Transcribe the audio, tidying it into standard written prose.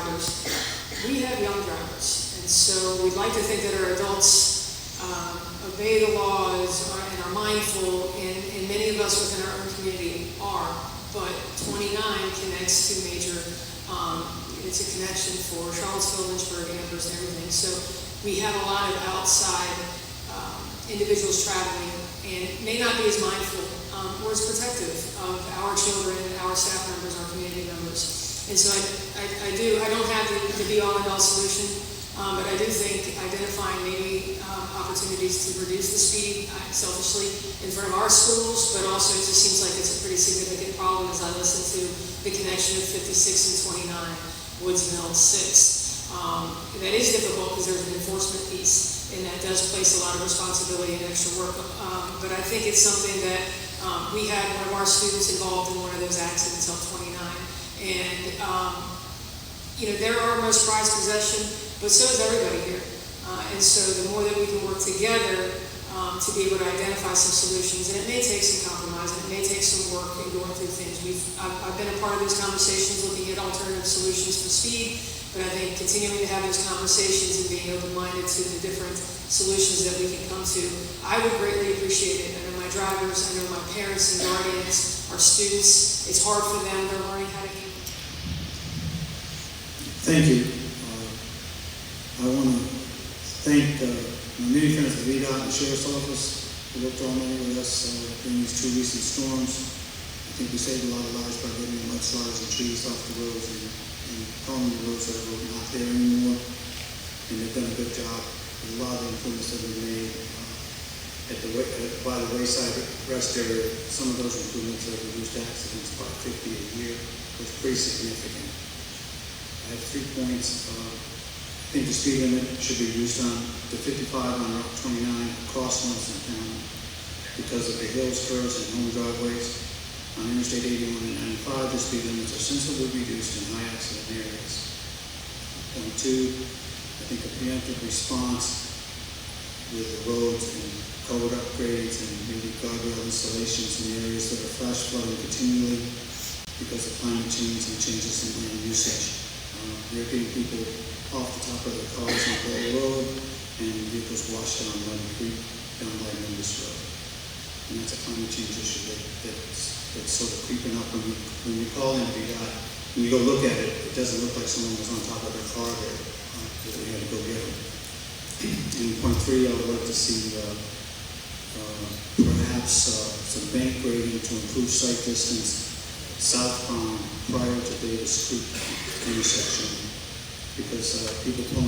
drivers. We have young drivers, and so we'd like to think that our adults obey the laws and are mindful, and many of us within our own community are, but 29 connects to major, it's a connection for Charlottesville, Lynchburg, Amherst, and everything. So we have a lot of outside individuals traveling and may not be as mindful or as protective of our children, our staff members, our community members. And so I don't have the be-all and all solution, but I do think identifying maybe opportunities to reduce the speed selfishly in front of our schools, but also it just seems like it's a pretty significant problem as I listen to the connection of 56 and 29, Woodsville 6. That is difficult because there's an enforcement piece, and that does place a lot of responsibility and extra work. But I think it's something that we had one of our students involved in one of those accidents on 29. And, they're our most prized possession, but so is everybody here. And so the more that we can work together to be able to identify some solutions, and it may take some compromise, and it may take some work in going through things. I've been a part of those conversations looking at alternative solutions for speed, but I think continuing to have those conversations and being open-minded to the different solutions that we can come to, I would greatly appreciate it. I know my drivers, I know my parents and guardians, our students, it's hard for them, they're learning how to handle it. Thank you. I want to thank my many friends at VDOT and the Sheriff's Office who worked all night with us during these two recent storms. I think we saved a lot of lives by getting mudslides and trees off the roads and calming the roads that were not there anymore. And they've done a good job. There's a lot of improvements that we've made by the wayside rest area. Some of those improvements have reduced accidents by 50 a year. It's pretty significant. I have 3 points. I think the speed limit should be reduced to 55 on Route 29 across Nelson County because of the hills, curves, and home driveways. On Interstate 81 and 95, the speed limits are sensibly reduced in high accident areas. Point 2, I think a preemptive response with the roads and culvert upgrades and maybe guardrail installations in areas that are flash flooding continually because of climate change and changes in land usage. They're getting people off the top of their cars on the road, and vehicles wash down Muddy Creek, down by Memphis Road. And that's a climate change issue that's sort of creeping up. When you call in VDOT, when you go look at it, it doesn't look like someone was on top of their car there, because we had to go get them. And point 3, I would like to see perhaps some bank grading to improve sight distance southbound prior to Davis Creek intersection, because people pulling